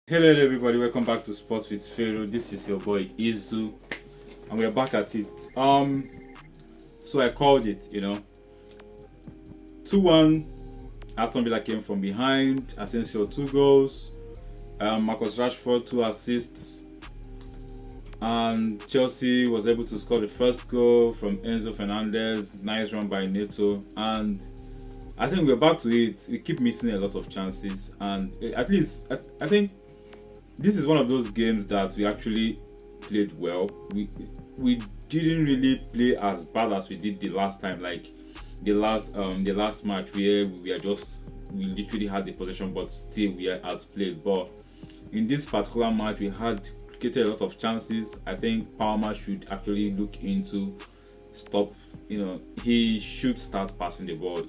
Hello everybody, welcome back to Sports with Pharaoh. This is your boy Izu and we're back at it. So I called it, 2-1. Aston Villa came from behind. Asensio 2 goals. Marcus Rashford 2 assists. And Chelsea was able to score the first goal from Enzo Fernández. Nice run by Neto. And I think we're back to it. We keep missing a lot of chances, and at least I think this is one of those games that we actually played well. We didn't really play as bad as we did the last time, like the last match where we literally had the possession, but still we are outplayed. But in this particular match, we had created a lot of chances. I think Palmer should actually look into stop. He should start passing the ball.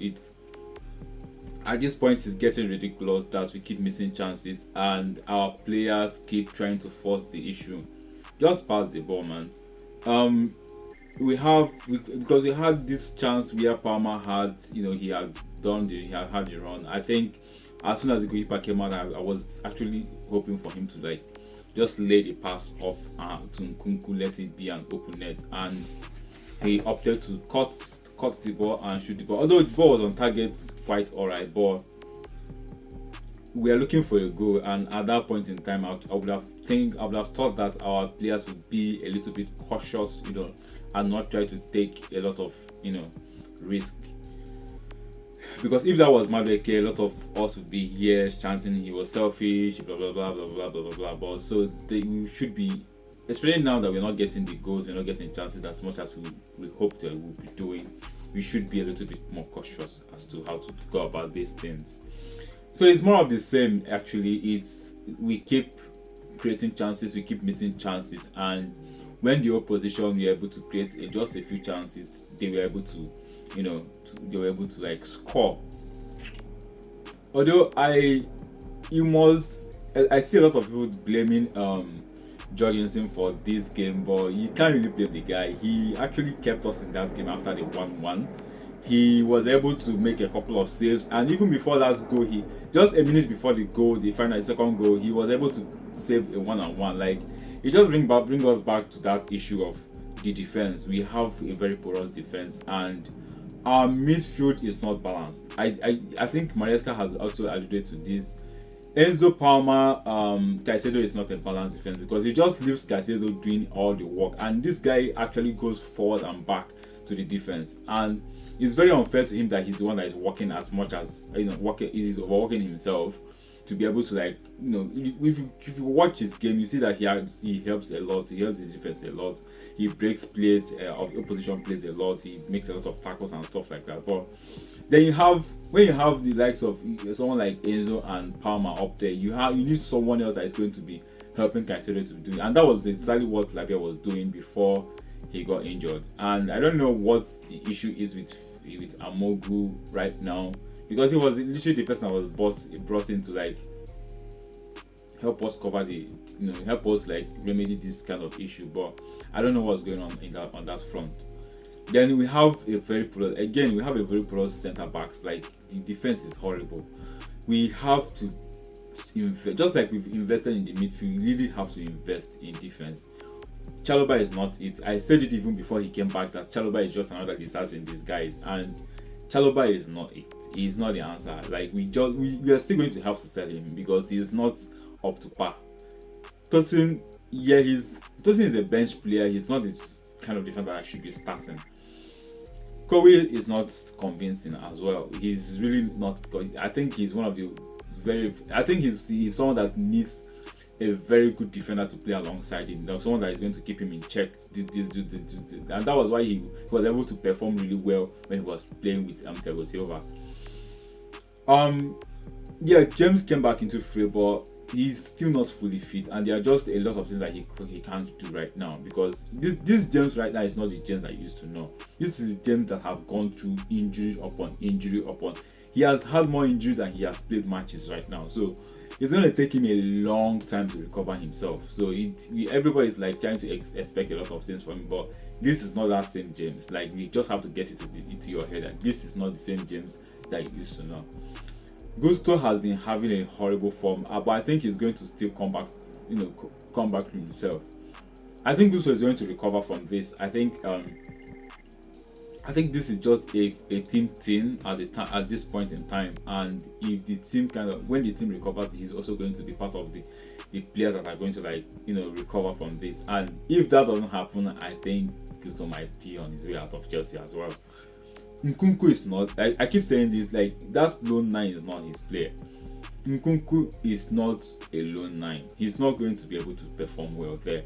At this point, it's getting ridiculous that we keep missing chances and our players keep trying to force the issue. Just pass the ball, man. Because we had this chance where Palmer had, he had had the run. I think as soon as the goalkeeper came out, I was actually hoping for him to just lay the pass off to Nkunku, let it be an open net, and he opted to cut the ball and shoot the ball. Although the ball was on target, quite alright, but we are looking for a goal. And at that point in time, I would have thought that our players would be a little bit cautious, and not try to take a lot of risk. Because if that was Madueke, a lot of us would be here chanting he was selfish, blah blah blah blah blah blah blah blah. So we should be, especially now that we're not getting the goals, we're not getting chances as much as we hope that we'll be doing. We should be a little bit more cautious as to how to go about these things. So it's more of the same, actually. We keep creating chances, we keep missing chances, and when the opposition were able to create just a few chances, they were able to, score. Although I see a lot of people blaming Jörgensen for this game, but you can't really blame the guy. He actually kept us in that game after the 1-1. He was able to make a couple of saves, and even before that goal, just a minute before the goal, the second goal, he was able to save a one-on-one. It just bring us back to that issue of the defense. We have a very porous defense, and our midfield is not balanced. I think Maresca has also alluded to this. Enzo Palmer, Caicedo is not a balanced defense because he just leaves Caicedo doing all the work, and this guy actually goes forward and back to the defense, and it's very unfair to him that he's the one that is working as much as he's overworking himself to be able to if you watch his game, you see that he helps a lot. He helps his defense a lot. He breaks plays of opposition plays a lot. He makes a lot of tackles and stuff like that. But then when you have the likes of someone like Enzo and Palmer up there, you need someone else that is going to be helping Caicedo to do it. And that was exactly what Lavia was doing before he got injured. And I don't know what the issue is with Amogu right now, because he was literally the person that was brought in to help us cover help us remedy this kind of issue. But I don't know what's going on on that front. Then we have a very porous centre backs. The defense is horrible. We have to invest, just like we've invested in the midfield. We really have to invest in defense. Chalobah is not it. I said it even before he came back that Chalobah is just another disaster in disguise, and Chalobah is not it. He's not the answer. We are still going to have to sell him because he's not up to par. Tosin is a bench player. He's not the kind of defender that should be starting. Kowe is not convincing as well. He's really not. I think he's one of the I think he's someone that needs a very good defender to play alongside him. There's someone that is going to keep him in check. And that was why he was able to perform really well when he was playing with Thiago Silva. James came back into free, but he's still not fully fit, and there are just a lot of things that he can't do right now, because this James right now is not the James I used to know. This is James that have gone through injury upon injury upon. He has had more injuries than he has played matches right now, so it's going to take him a long time to recover himself. So everybody is trying to expect a lot of things from him, but this is not that same James. We just have to get it into your head that this is not the same James that you used to know. Gusto has been having a horrible form, but I think he's going to still come back, come back to himself. I think Gusto is going to recover from this. I think this is just a team thing at this point in time, and if the team when the team recovers, he's also going to be part of the players that are going to recover from this. And if that doesn't happen, I think Gusto might be on his way out of Chelsea as well. Nkunku is not. I keep saying this, that lone 9 is not his player. Nkunku is not a lone 9. He's not going to be able to perform well there.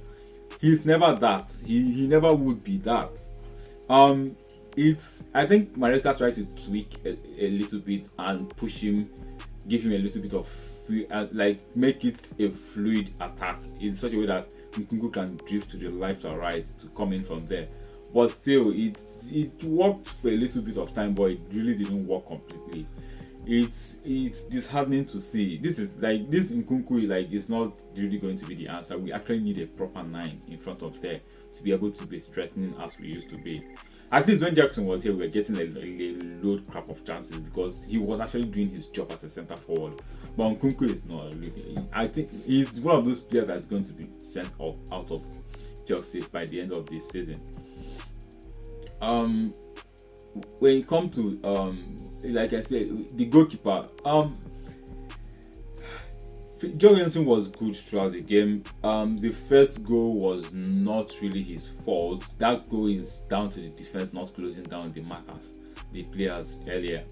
He's never that. He never would be that. I think Maresca tried to tweak a little bit and push him, give him a little bit of free, make it a fluid attack in such a way that Nkunku can drift to the left or right to come in from there. But still, it worked for a little bit of time, but it really didn't work completely. It's disheartening to see. This Nkunku is not really going to be the answer. We actually need a proper 9 in front of there to be able to be threatening as we used to be. At least when Jackson was here, we were getting a load crap of chances because he was actually doing his job as a centre forward. But Nkunku is not really. I think he's one of those players that's going to be sent out of Chelsea by the end of this season. When it comes to like I said, the goalkeeper, Jörgensen was good throughout the game. The first goal was not really his fault. That goal is down to the defense not closing down the players earlier.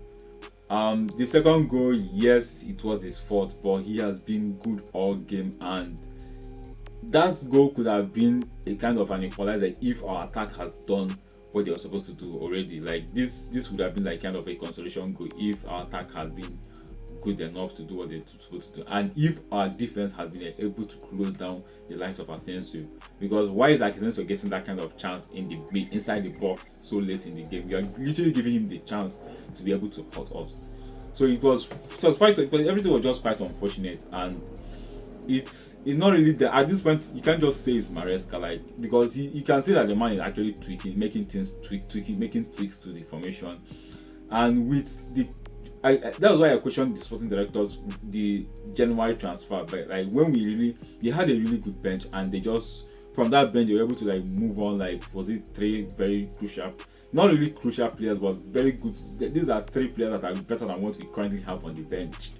The second goal, yes, it was his fault, but he has been good all game, and that goal could have been a kind of an equalizer if our attack had done what they were supposed to do already. This would have been kind of a consolation goal if our attack had been good enough to do what they're supposed to do, and if our defense has been able to close down the likes of Asensio. Because why is Asensio getting that kind of chance inside the box so late in the game? You are literally giving him the chance to be able to hurt us. So it was everything was just quite unfortunate, and it's not really that at this point you can't just say it's Maresca, because you can see that the man is actually tweaking, making tweaks to the formation, and with the that was why I questioned the sporting directors the January transfer. But when they had a really good bench, and they just from that bench they were able to move on. Was it 3 very crucial, not really crucial players, but very good. These are 3 players that are better than what we currently have on the bench.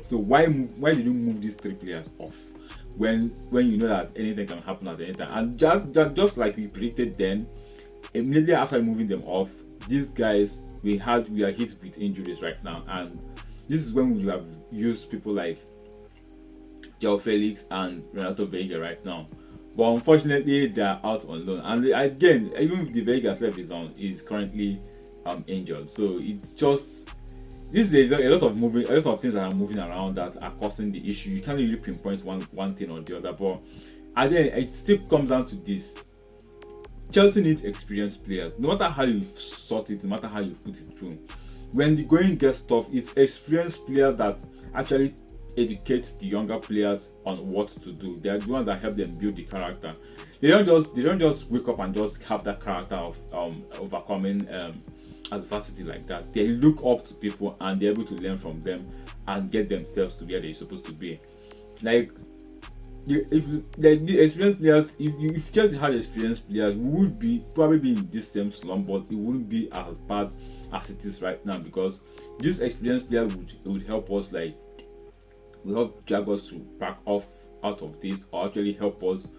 So why did you move these 3 players off when you know that anything can happen at any time? And just like we predicted then, immediately after moving them off, these guys we are hit with injuries right now, and this is when we have used people like João Felix and Renato Veiga right now. But unfortunately, they are out on loan, and again, even if the Veiga self is currently injured, so it's just. This is a lot of things that are moving around that are causing the issue. You can't really pinpoint one thing or the other, but again, it still comes down to this. Chelsea needs experienced players. No matter how you sort it, no matter how you put it through, when the going gets tough, it's experienced players that actually educates the younger players on what to do. They are the ones that help them build the character. They don't just wake up and just have that character of overcoming adversity like that. They look up to people and they're able to learn from them and get themselves to where they're supposed to be. If the experienced players, if Chelsea had experienced players, we would probably be in this same slump, but it wouldn't be as bad as it is right now, because this experienced player would help us, will help drag us to back off out of this, or actually help us,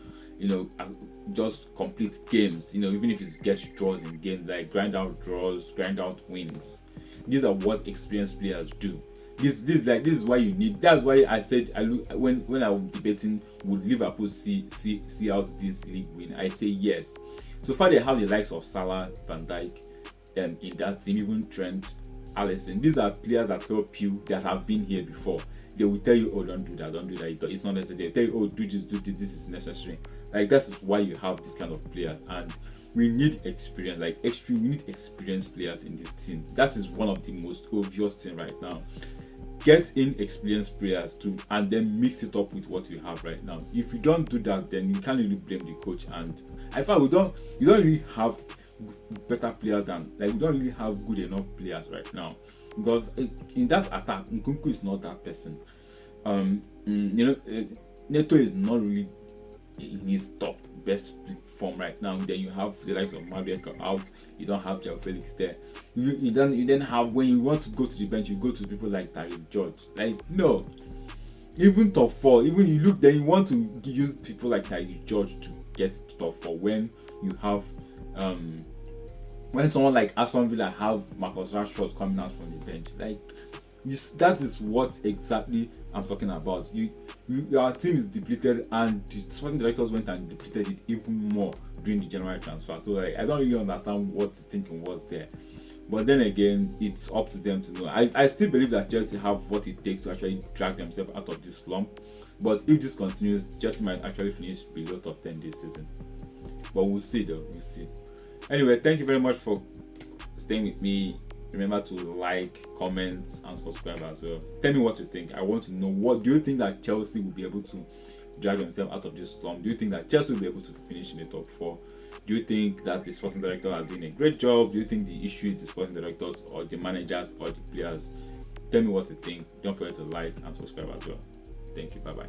just complete games, even if it gets draws in games, grind out draws, grind out wins. These are what experienced players do. This is why you need. That's why I said when I was debating would Liverpool see out this league win, I say yes. So far they have the likes of Salah, Van Dijk, in that team, even Trent, Alisson. These are players that help you, that have been here before. They will tell you, oh, don't do that. It's not necessary. They tell you, oh, do this. This is necessary. That is why you have this kind of players, and we need experience. We need experienced players in this team. That is one of the most obvious things right now. Get in experienced players too, and then mix it up with what you have right now. If you don't do that, then you can't really blame the coach. And I find you don't really have better players than we don't really have good enough players right now because in that attack, Nkunku is not that person. Neto is not really in his top best form right now. Then you have the likes of Maresca out. You don't have João Felix there. You then have, when you want to go to the bench, you go to people like Tyreek George. Like, no, even top four. Even you look, then you want to use people like Tyreek George to get to top four when you have when someone like Aston Villa have Marcus Rashford coming out from the bench. Like, that is what exactly I'm talking about. Our team is depleted, and the sporting directors went and depleted it even more during the January transfer. So like, I don't really understand what the thinking was there. But then again, it's up to them to know. I still believe that Chelsea have what it takes to actually drag themselves out of this slump. But if this continues, Chelsea might actually finish below top 10 this season. But we'll see though, we'll see. Anyway, thank you very much for staying with me. Remember to like, comment, and subscribe as well. Tell me what you think. I want to know, what do you think that Chelsea will be able to drag themselves out of this slump? Do you think that Chelsea will be able to finish in the top 4? Do you think that the sporting directors are doing a great job? Do you think the issue is the sporting directors or the managers or the players? Tell me what you think. Don't forget to like and subscribe as well. Thank you. Bye bye.